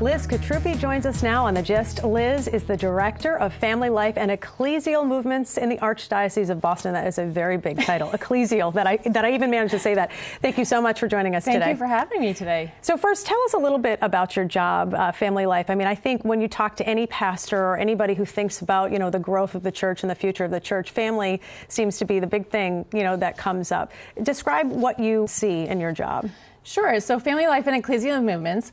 Liz Cotrupi joins us now on The Gist. Liz is the Director of Family Life and Ecclesial Movements in the Archdiocese of Boston. That is a very big title, Ecclesial, that I even managed to say that. Thank you so much for joining us today. Thank you for having me today. So first, tell us a little bit about your job, Family Life. I mean, I think when you talk to any pastor or anybody who thinks about, the growth of the church and the future of the church, family seems to be the big thing, that comes up. Describe what you see in your job. Sure. So Family Life and Ecclesial Movements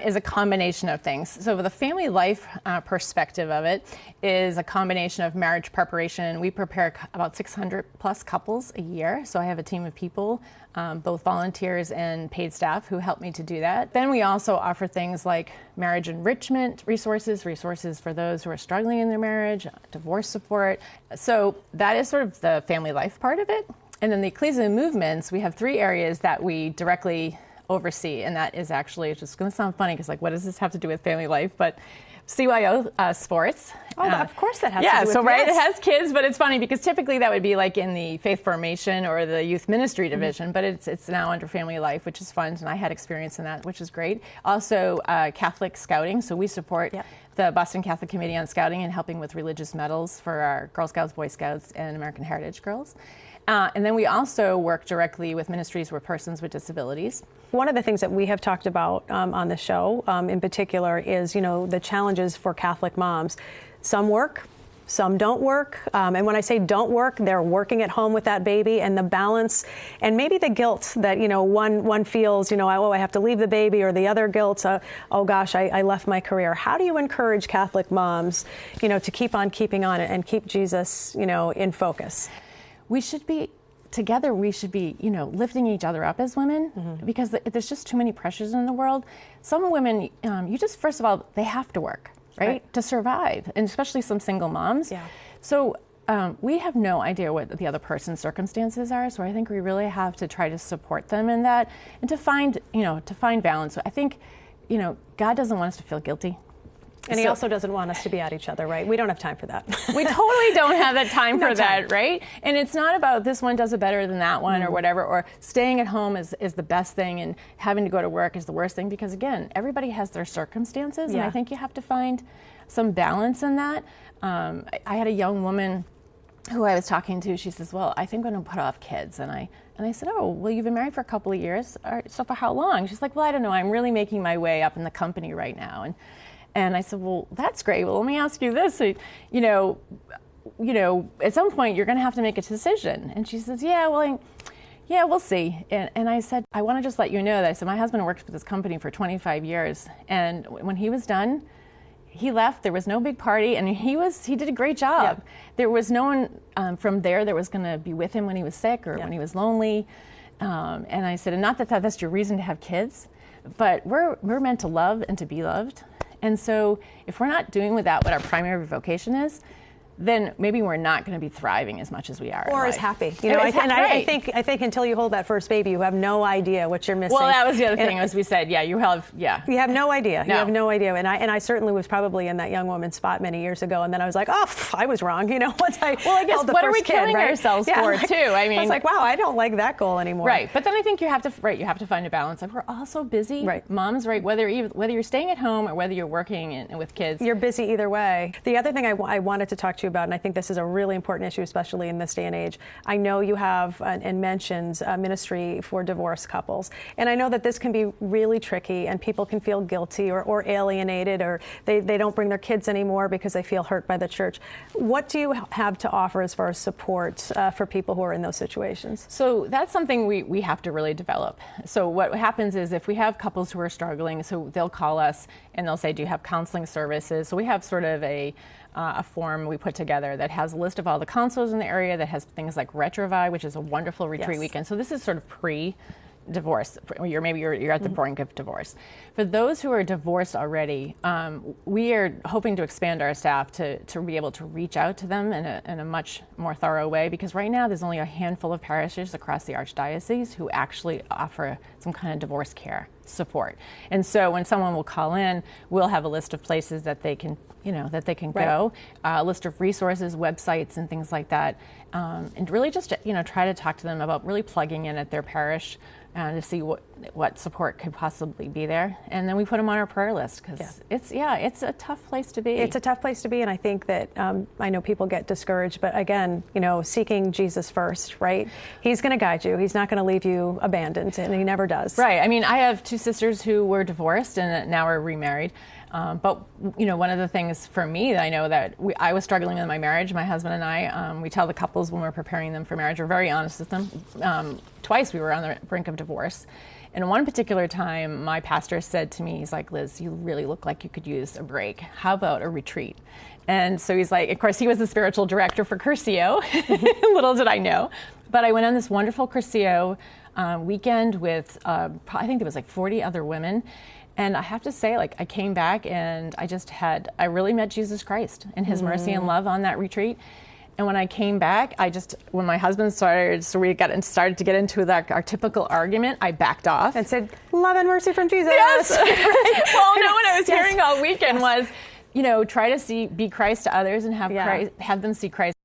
is a combination of things. So the family life perspective of it is a combination of marriage preparation. We prepare about 600 plus couples a year. So I have a team of people, both volunteers and paid staff, who help me to do that. Then we also offer things like marriage enrichment resources for those who are struggling in their marriage, divorce support. So that is sort of the family life part of it. And then the Ecclesial Movements, we have 3 areas that we directly oversee, and that is actually, it's just going to sound funny because, what does this have to do with family life? But CYO sports. Oh, of course that has to do with so right, it has kids, but it's funny because typically that would be like in the faith formation or the youth ministry division, but it's now under family life, which is fun, and I had experience in that, which is great. Also, Catholic scouting, so we support the Boston Catholic Committee on Scouting and helping with religious medals for our Girl Scouts, Boy Scouts, and American Heritage Girls. And then we also work directly with ministries with persons with disabilities. One of the things that we have talked about on the show in particular is, the challenges for Catholic moms. Some work, some don't work. And when I say don't work, they're working at home with that baby, and the balance and maybe the guilt that, one feels, I have to leave the baby, or the other guilt, oh gosh, I left my career. How do you encourage Catholic moms, to keep on keeping on and keep Jesus, in focus? We should be together. We should be, lifting each other up as women, because there's just too many pressures in the world. Some women, first of all, they have to work, right, to survive, and especially some single moms. Yeah. So we have no idea what the other person's circumstances are. So I think we really have to try to support them in that, and to find balance. I think, God doesn't want us to feel guilty. And he also doesn't want us to be at each other, right? We don't have time for that. We totally don't have that time for that, right? And it's not about this one does it better than that one or whatever, or staying at home is the best thing and having to go to work is the worst thing, because again, everybody has their circumstances, and I think you have to find some balance in that. I had a young woman who I was talking to. She says, well, I think I'm going to put off kids. And I said, oh, well, you've been married for a couple of years. So for how long? She's like, well, I don't know. I'm really making my way up in the company right now. And I said, well, that's great. Well, let me ask you this. At some point you're going to have to make a decision. And she says, yeah, we'll see. And I said, I want to just let you know that I said, my husband worked for this company for 25 years. And when he was done, he left. There was no big party, and he did a great job. Yeah. There was no one from there that was going to be with him when he was sick or when he was lonely. And I said, and not that that's your reason to have kids, but we're meant to love and to be loved. And so if we're not doing with that what our primary vocation is, then maybe we're not going to be thriving as much as we are. Or as happy. I think until you hold that first baby, you have no idea what you're missing. Well, that was the other thing, as we said. You have no idea. No. You have no idea. And I certainly was probably in that young woman's spot many years ago. And then I was like, I was wrong. Once I guess held the what first are we killing ourselves for too? I was like, wow, I don't like that goal anymore. Right. But then I think you have to find a balance. Like, we're all so busy. Right. Moms, right? Whether you're staying at home or whether you're working with kids, you're busy either way. The other thing I wanted to talk to you about, and I think this is a really important issue, especially in this day and age. I know you have and mentions ministry for divorced couples, and I know that this can be really tricky, and people can feel guilty or alienated, or they don't bring their kids anymore because they feel hurt by the church. What do you have to offer as far as support for people who are in those situations? So that's something we have to really develop. So what happens is, if we have couples who are struggling, so they'll call us and they'll say, do you have counseling services? So we have sort of a form we put together that has a list of all the counselors in the area, that has things like Retrovi, which is a wonderful retreat weekend. So this is sort of pre-divorce. You're at the brink of divorce. For those who are divorced already, we are hoping to expand our staff to be able to reach out to them in a much more thorough way, because right now there's only a handful of parishes across the Archdiocese who actually offer some kind of divorce care support. And so when someone will call in, we'll have a list of places that they can go, a list of resources, websites, and things like that, and really just try to talk to them about really plugging in at their parish to see what support could possibly be there. And then we put them on our prayer list because it's a tough place to be. It's a tough place to be, and I think that I know people get discouraged, but again, seeking Jesus first, right? He's going to guide you. He's not going to leave you abandoned, and he never does. Right. I mean, I have two sisters who were divorced and now are remarried. But one of the things for me that I know that I was struggling with my marriage, my husband and I, we tell the couples when we're preparing them for marriage, we're very honest with them. Twice we were on the brink of divorce. And one particular time, my pastor said to me, he's like, Liz, you really look like you could use a break. How about a retreat? And so he's like, of course, he was the spiritual director for Curcio. Little did I know. But I went on this wonderful Curcio weekend with, I think there was like 40 other women. And I have to say, I came back and I really met Jesus Christ and his mercy and love on that retreat. And when I came back, when my husband started to get into our typical argument, I backed off. And said, love and mercy from Jesus. Yes. Right. Well, no, what I was hearing all weekend was, try to be Christ to others and have them see Christ